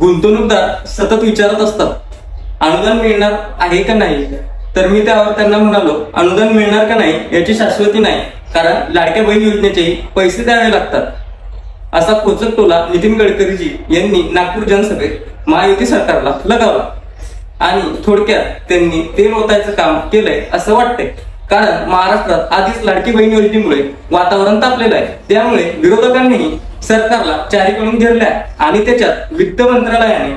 गुंतवणूकदार सतत विचारत असतात अनुदान मिळणार आहे का नाही, तर मी त्यावर त्यांना म्हणालो अनुदान मिळणार का नाही याची शाश्वती नाही, कारण लाडक्या बहीण योजनेचेही पैसे द्यावे लागतात, असा खोचक टोला नितीन गडकरीजी यांनी नागपूर जनसभेत महायुती सरकारला लगावला. आणि थोडक्यात त्यांनी तेल ओतायचं काम केलंय असं वाटतंय, कारण महाराष्ट्रात आधीच लाडकी बहीण योजनेमुळे वातावरण तापलेलं आहे. त्यामुळे विरोधकांनीही सरकारला चारीकडून घेरले आहे आणि त्याच्यात वित्त मंत्रालयाने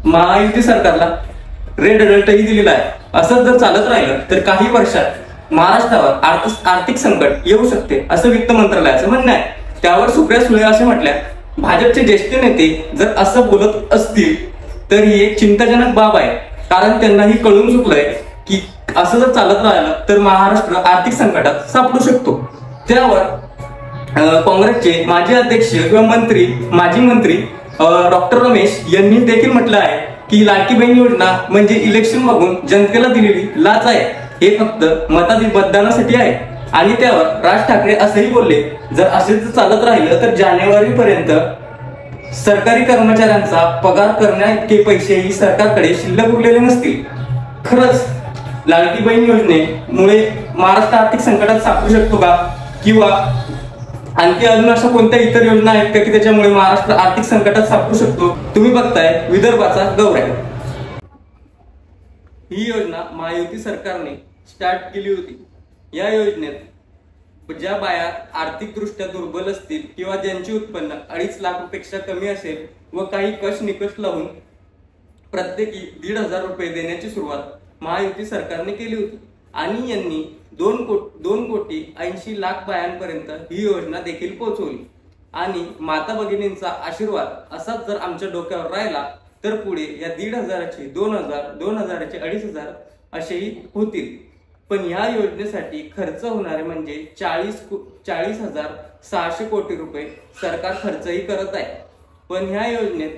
महायुती सरकारला रेड अलर्टही दिलेला आहे. असं जर चालत राहिलं तर काही वर्षात महाराष्ट्रावर आर्थिक संकट येऊ शकते असं वित्त मंत्रालयाचं म्हणणं आहे. त्यावर सुप्रिया सुळे असे म्हटल्या, भाजपचे ज्येष्ठ नेते जर असं बोलत असतील तर ही एक चिंताजनक बाब आहे, कारण त्यांनाही कळून चुकलंय की असं जर चालत राहिलं तर महाराष्ट्र आर्थिक संकटात सापडू शकतो. त्यावर काँग्रेसचे माजी अध्यक्ष किंवा माजी मंत्री डॉक्टर रमेश यांनी देखील म्हटलं आहे की लाडकी बहीण योजना म्हणजे इलेक्शन बघून जनतेला दिलेली लाच आहे, हे फक्त मतदानासाठी आहे. आणि त्यावर राज ठाकरे असंही बोलले, जर असे जर चालत राहिलं तर जानेवारी पर्यंत सरकारी कर्मचाऱ्यांचा पगार करण्याइतके पैसेही सरकारकडे शिल्लक उरलेले नसतील. खरंच लाडकी बहीण योजनेमुळे महाराष्ट्र आर्थिक संकटात सापडू शकतो का, किंवा आणखी अजून अशा कोणत्या इतर योजना आहेत का की त्याच्यामुळे महाराष्ट्र आर्थिक संकटात सापडू शकतो? तुम्ही बघताय विदर्भाचा गौरव. ही योजना महायुती सरकारने स्टार्ट केली होती. या योजनेत ज्या बाया आर्थिकदृष्ट्या दुर्बल असतील किंवा ज्यांचे उत्पन्न 2.5 लाखापेक्षा कमी असेल व काही कश निकष लावून प्रत्येकी 1,500 रुपये देण्याची सुरुवात महायुती सरकारने केली होती. आणि यांनी 2,80,00,000 बायांपर्यंत ही योजना देखील पोहोचवली. आणि माता भगिनींचा आशीर्वाद असाच जर आमच्या डोक्यावर राहिला तर पुढे या 1,500चे 2,000, 2,000चे 2,500 असेही होतील. पण या योजनेसाठी खर्च होणारे म्हणजे 40,600 कोटी रुपये सरकार खर्चही करत आहे. पण ह्या योजनेत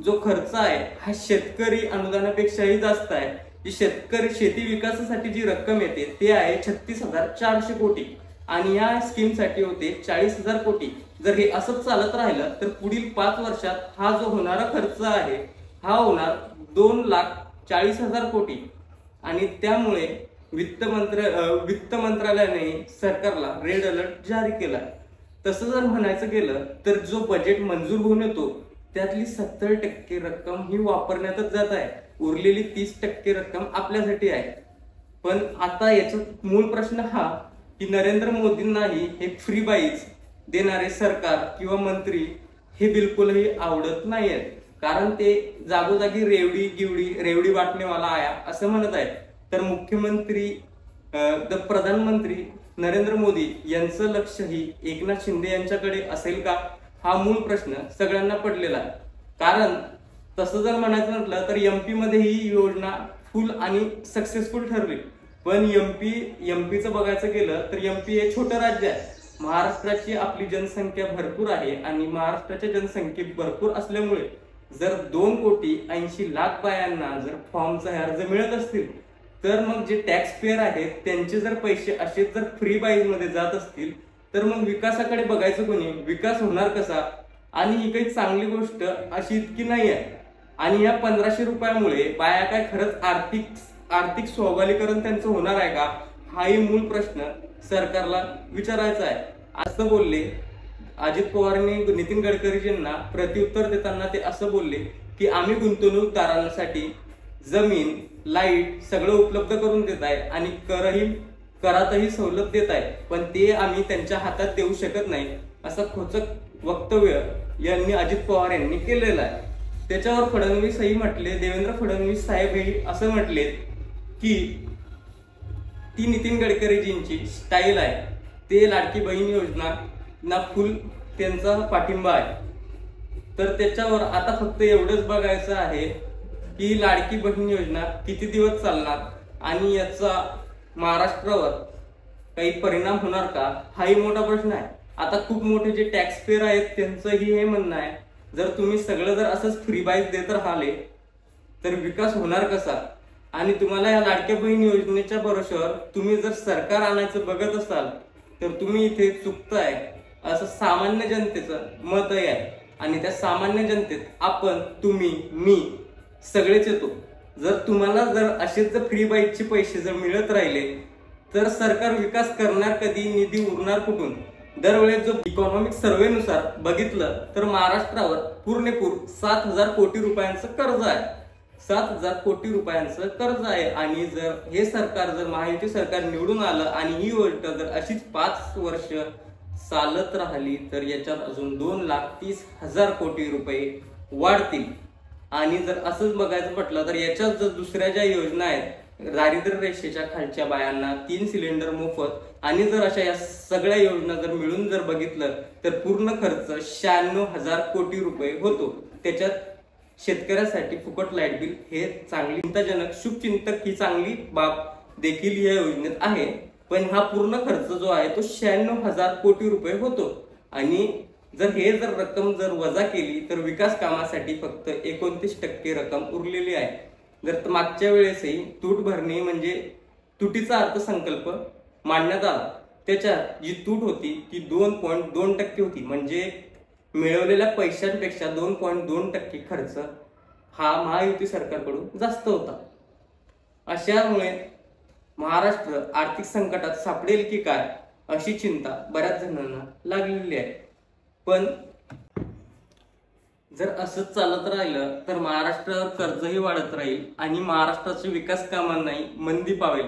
जो खर्च आहे हा शेतकरी अनुदानापेक्षाही जास्त आहे. जी शेती विकासासाठी जी रक्कम येते ते आहे 36,400 कोटी आणि या स्कीमसाठी होते 40,000 कोटी. जर हे असंच चालत राहिलं तर पुढील 5 वर्षात हा जो होणारा खर्च आहे हा होणार 2,40,000 कोटी. आणि त्यामुळे वित्त मंत्रालयाने सरकारला रेड अलर्ट जारी केला. तसं जर म्हणायचं गेलं तर जो बजेट मंजूर होऊन येतो त्यातली 70% रक्कम ही वापरण्यातच जात आहे, उरलेली 30% रक्कम आपल्यासाठी आहे. पण आता याचा मूळ प्रश्न हा की नरेंद्र मोदींनाही हे फ्री बाईज देणारे सरकार किंवा मंत्री हे बिलकुलही आवडत नाहीयेत, कारण ते जागोजागी रेवडी वाटणेवाला आया असं म्हणत आहेत. तर प्रधानमंत्री नरेंद्र मोदी यांचं लक्षही एकनाथ शिंदे यांच्याकडे असेल का, हा मूळ प्रश्न सगळ्यांना पडलेला आहे. कारण तसं जर म्हणायचं म्हटलं तर एमपी मध्ये ही योजना फुल आणि सक्सेसफुल ठरली. पण एमपीचं बघायचं गेलं तर एमपी हे छोटं राज्य आहे. महाराष्ट्राची आपली जनसंख्या भरपूर आहे आणि महाराष्ट्राच्या जनसंख्ये भरपूर असल्यामुळे जर 2,80,00,000 बायांना जर फॉर्मचा अर्ज मिळत असतील तर मग जे टॅक्स पेअर आहेत त्यांचे जर पैसे असेच जर फ्री बाईज मध्ये जात असतील तर मग विकासाकडे बघायचं कोणी, विकास होणार कसा? आणि ही काही चांगली गोष्ट अशी इतकी नाही आहे. आणि या 1,500 रुपयामुळे बाया काय खरंच आर्थिक स्वावलंबीकरण त्यांचं होणार आहे का, हाही मूळ प्रश्न सरकारला विचारायचा आहे. असं बोलले अजित पवारांनी नितीन गडकरीजींना प्रत्युत्तर देताना. ते असं बोलले की आम्ही गुंतवणूकदारांसाठी जमीन, लाईट सगळं उपलब्ध करून देत आहे आणि करातही सवलत देत आहे, पण ते आम्ही त्यांच्या हातात देऊ शकत नाही, असं खोचक वक्तव्य यांनी अजित पवार यांनी केलेलं आहे. त्याच्यावर फडणवीसही म्हटले, देवेंद्र फडणवीस साहेब हे असं म्हटले की ती नितीन गडकरीजींची स्टाईल आहे, ते लाडकी बहीण योजना ना फुल त्यांचा पाठिंबा आहे. तर त्याच्यावर आता फक्त एवढंच बघायचं आहे की लाडकी बहीण योजना किती दिवस चालणार आणि याचा महाराष्ट्रावर काही परिणाम होणार का, हाही मोठा प्रश्न आहे. आता खूप मोठे जे टॅक्स पेअर आहेत त्यांचंही हे म्हणणं आहे, जर तुम्ही सगळं जर असंच फ्री बाईज देत राहिले तर विकास होणार कसा? आणि तुम्हाला या लाडक्या बहीण योजनेच्या भरोश्यावर तुम्ही जर सरकार आणायचं बघत असाल तर तुम्ही इथे चुकताय असं सामान्य जनतेचं मत आहे. आणि त्या सामान्य जनतेत आपण, तुम्ही, मी सगळेच येतो. जर असेच जर फ्री बाईकचे पैसे जर मिळत राहिले तर सरकार विकास करणार कधी, निधी उरणार कुठून? दरवेळेस जो इकॉनॉमिक सर्वेनुसार बघितलं तर महाराष्ट्रावर पूर्णपूर 7,000 कोटी रुपयांचं कर्ज आहे. 7,000 कोटी रुपयांचं कर्ज आहे. आणि जर हे सरकार, जर महायुती सरकार निवडून आलं आणि ही गोष्ट जर अशीच 5 वर्ष चालत राहिली तर याच्यात अजून 2,30,000 कोटी रुपये वाढतील. आणि जर असंच बघायचं म्हटलं तर याच्यात जर दुसऱ्या ज्या योजना आहेत, दारिद्र्य रेषेच्या खालच्या बायांना 3 सिलेंडर मोफत आणि जर अशा या सगळ्या योजना जर मिळून जर बघितलं तर पूर्ण खर्च 96,000 कोटी रुपये होतो. त्याच्यात शेतकऱ्यासाठी फुकट लाईट बिल हे चांगली चिंताजनक, शुभचिंतक ही चांगली बाब देखील या योजनेत आहे. पण हा पूर्ण खर्च जो आहे तो 96,000 कोटी रुपये होतो. आणि जर रक्कम जर वजा केली तर विकास कामासाठी फक्त 29% रक्कम उरलेली आहे. जर मागच्या वेळेसही तूट भरणे म्हणजे तुटीचा अर्थसंकल्प मांडण्यात आला, त्याच्यात जी तूट होती ती 2.2% होती. म्हणजे मिळवलेल्या पैशांपेक्षा 2.2% खर्च हा महायुती सरकारकडून जास्त होता. अशामुळे महाराष्ट्र आर्थिक संकटात सापडेल की काय अशी चिंता बऱ्याच जणांना लागलेली आहे. पण जर असंच चालत राहिलं तर महाराष्ट्रावर कर्जही वाढत राहील आणि महाराष्ट्राच्या विकास कामांनाही मंदी पावेल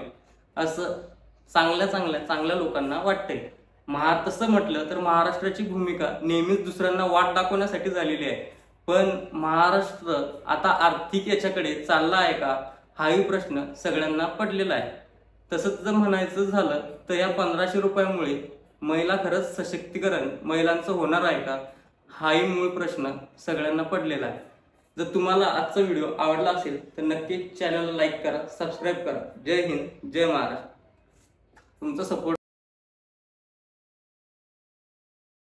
असं चांगल्या लोकांना वाटतंय. तसं म्हटलं तर महाराष्ट्राची भूमिका नेहमीच दुसऱ्यांना वाट दाखवण्यासाठी झालेली आहे. पण महाराष्ट्र आता आर्थिक याच्याकडे चालला आहे का हाही प्रश्न सगळ्यांना पडलेला आहे. तसंच जर म्हणायचं झालं तर या 1,500 रुपयामुळे महिला खरंच सशक्तीकरण महिलांचं होणार आहे का हाही मूळ प्रश्न सगळ्यांना पडलेला आहे. जर तुम्हाला आजचा व्हिडिओ आवडला असेल तर नक्की चॅनलला लाईक करा, सबस्क्राईब करा. जय हिंद, जय महाराष्ट्र. तुमचा सपोर्ट